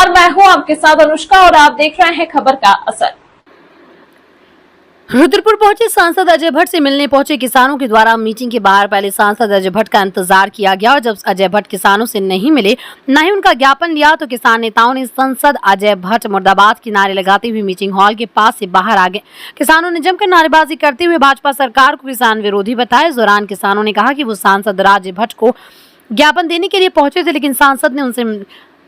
नमस्कार, मैं हूं आपके साथ अनुष्का और आप देख रहे हैं खबर का असर। रुद्रपुर पहुंचे सांसद अजय भट्ट से मिलने पहुंचे किसानों के द्वारा मीटिंग के बाहर पहले सांसद अजय भट्ट का इंतजार किया गया और जब अजय भट्ट किसानों से नहीं मिले, न ही उनका ज्ञापन लिया, तो किसान नेताओं ने सांसद अजय भट्ट मुर्दाबाद के नारे लगाते हुए मीटिंग हॉल के पास से बाहर आ गए। किसानों ने जमकर नारेबाजी करते हुए भाजपा सरकार को किसान विरोधी बताया। इस दौरान किसानों ने कहा कि वो सांसद अजय भट्ट को ज्ञापन देने के लिए पहुंचे थे, लेकिन सांसद ने उनसे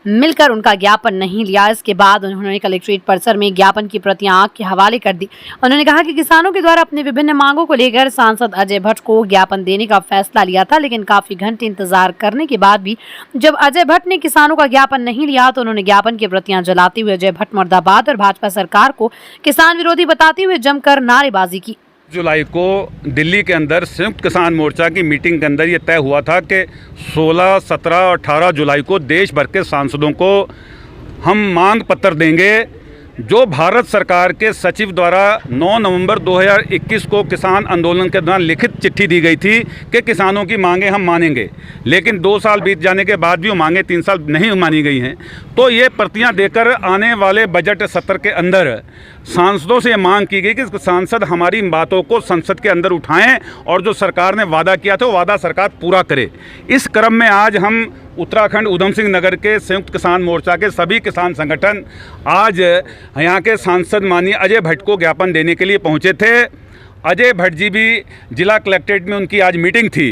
मिलकर उनका ज्ञापन नहीं लिया। इसके बाद उन्होंने कलेक्ट्रेट परिसर में ज्ञापन की प्रतियां आग के हवाले कर दी। उन्होंने कहा कि किसानों के द्वारा अपने विभिन्न मांगों को लेकर सांसद अजय भट्ट को ज्ञापन देने का फैसला लिया था, लेकिन काफी घंटे इंतजार करने के बाद भी जब अजय भट्ट ने किसानों का ज्ञापन नहीं लिया, तो उन्होंने ज्ञापन की प्रतियां जलाते हुए अजय भट्ट मुर्दाबाद और भाजपा सरकार को किसान विरोधी बताते हुए जमकर नारेबाजी की। जुलाई को दिल्ली के अंदर संयुक्त किसान मोर्चा की मीटिंग के अंदर ये तय हुआ था कि 16, 17 और 18 जुलाई को देश भर के सांसदों को हम मांग पत्र देंगे। जो भारत सरकार के सचिव द्वारा 9 नवंबर 2021 को किसान आंदोलन के दौरान लिखित चिट्ठी दी गई थी कि किसानों की मांगें हम मानेंगे, लेकिन 2 साल बीत जाने के बाद भी वो मांगें 3 साल नहीं मानी गई हैं। तो ये प्रतियां देकर आने वाले बजट सत्र के अंदर सांसदों से मांग की गई कि सांसद हमारी बातों को संसद के अंदर उठाएं और जो सरकार ने वादा किया था वो वादा सरकार पूरा करे। इस क्रम में आज हम उत्तराखंड उधम सिंह नगर के संयुक्त किसान मोर्चा के सभी किसान संगठन आज यहाँ के सांसद माननीय अजय भट्ट को ज्ञापन देने के लिए पहुँचे थे। अजय भट्ट जी भी जिला कलेक्ट्रेट में उनकी आज मीटिंग थी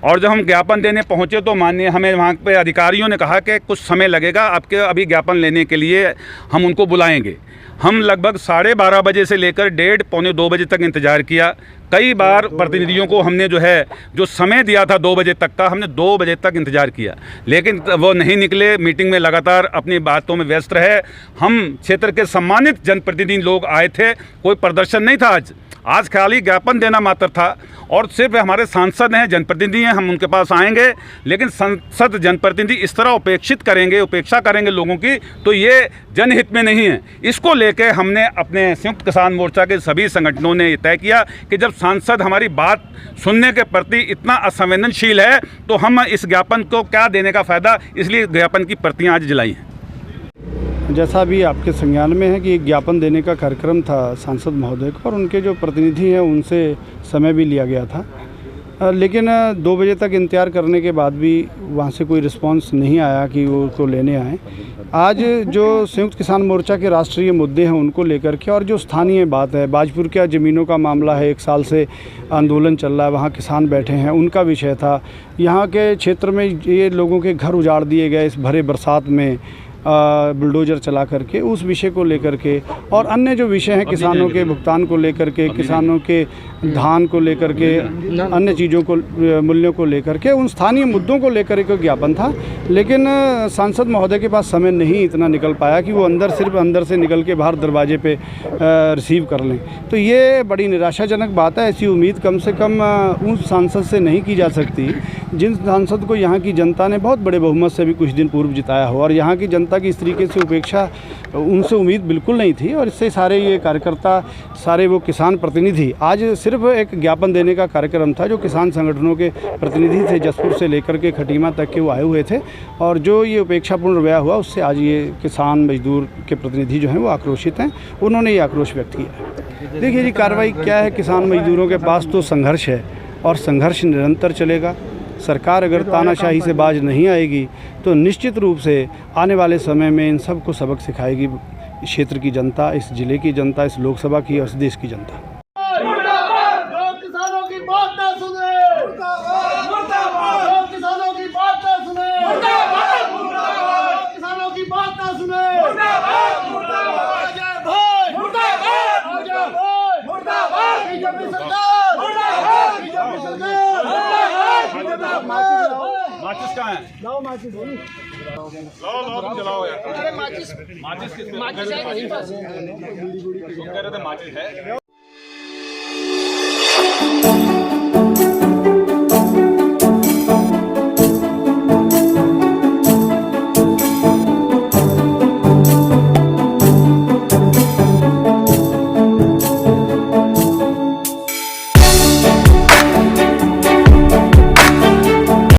और जब हम ज्ञापन देने पहुँचे तो माननीय हमें वहाँ पे अधिकारियों ने कहा कि कुछ समय लगेगा, आपके अभी ज्ञापन लेने के लिए हम उनको बुलाएंगे। हम लगभग 12:30 बजे से लेकर 1:30 पौने 2 बजे तक इंतज़ार किया। कई बार प्रतिनिधियों को हमने जो समय दिया था 2 बजे तक का, हमने 2 बजे तक इंतज़ार किया, लेकिन वो नहीं निकले। मीटिंग में लगातार अपनी बातों में व्यस्त रहे। हम क्षेत्र के सम्मानित जनप्रतिनिधि लोग आए थे, कोई प्रदर्शन नहीं था। आज खाली ज्ञापन देना मात्र था और सिर्फ हमारे सांसद हैं, जनप्रतिनिधि हैं, हम उनके पास आएंगे, लेकिन संसद जनप्रतिनिधि इस तरह उपेक्षा करेंगे लोगों की, तो ये जनहित में नहीं है। इसको लेकर हमने अपने संयुक्त किसान मोर्चा के सभी संगठनों ने तय किया कि जब सांसद हमारी बात सुनने के प्रति इतना असंवेदनशील है तो हम इस ज्ञापन को क्या देने का फ़ायदा, इसलिए ज्ञापन की प्रतियाँ आज जलाई हैं। जैसा अभी आपके संज्ञान में है कि एक ज्ञापन देने का कार्यक्रम था सांसद महोदय को और उनके जो प्रतिनिधि हैं उनसे समय भी लिया गया था, लेकिन 2 बजे तक इंतजार करने के बाद भी वहाँ से कोई रिस्पांस नहीं आया कि वो उसको लेने आए। आज जो संयुक्त किसान मोर्चा के राष्ट्रीय मुद्दे हैं उनको लेकर के और जो स्थानीय बात है, बाजपुर क्या ज़मीनों का मामला है, 1 साल से आंदोलन चल रहा है, वहाँ किसान बैठे हैं, उनका विषय था। यहाँ के क्षेत्र में ये लोगों के घर उजाड़ दिए गए इस भरे बरसात में बुलडोज़र चला करके, उस विषय को लेकर के और अन्य जो विषय हैं किसानों के भुगतान को लेकर के, किसानों के धान को लेकर के, अन्य चीज़ों को मूल्यों को लेकर के, उन स्थानीय मुद्दों को लेकर एक ज्ञापन था। लेकिन सांसद महोदय के पास समय नहीं इतना निकल पाया कि वो सिर्फ अंदर से निकल के बाहर दरवाजे पे रिसीव कर लें। तो ये बड़ी निराशाजनक बात है। ऐसी उम्मीद कम से कम उस सांसद से नहीं की जा सकती जिन सांसद को यहाँ की जनता ने बहुत बड़े बहुमत से भी कुछ दिन पूर्व जिताया हो, और यहाँ की जनता की इस तरीके से उपेक्षा उनसे उम्मीद बिल्कुल नहीं थी। और इससे सारे ये कार्यकर्ता, सारे वो किसान प्रतिनिधि, आज सिर्फ एक ज्ञापन देने का कार्यक्रम था। जो किसान संगठनों के प्रतिनिधि थे जसपुर से लेकर के खटीमा तक के वो आए हुए थे, और जो ये उपेक्षापूर्ण रवैया हुआ उससे आज ये किसान मजदूर के प्रतिनिधि जो हैं वो आक्रोशित हैं। उन्होंने ये आक्रोश व्यक्त किया। देखिए जी, कार्रवाई क्या है, किसान मजदूरों के पास तो संघर्ष है और संघर्ष निरंतर चलेगा। सरकार अगर तानाशाही से बाज नहीं आएगी तो निश्चित रूप से आने वाले समय में इन सब को सबक सिखाएगी क्षेत्र की जनता, इस जिले की जनता, इस लोकसभा की और इस देश की जनता। किसानों की बात ना सुने, किसानों की बात ना सुने, किसानों की बात ना सुने, अजय भाई मुर्दाबाद, अजय भाई मुर्दाबाद, बीजेपी सरकार मुर्दाबाद, बीजेपी सरकार माचिस कहाँ है? लाओ माचिस, लाओ जलाओ यार। अरे माचिस किस पे? माचिस है, कह रहे थे माचिस है।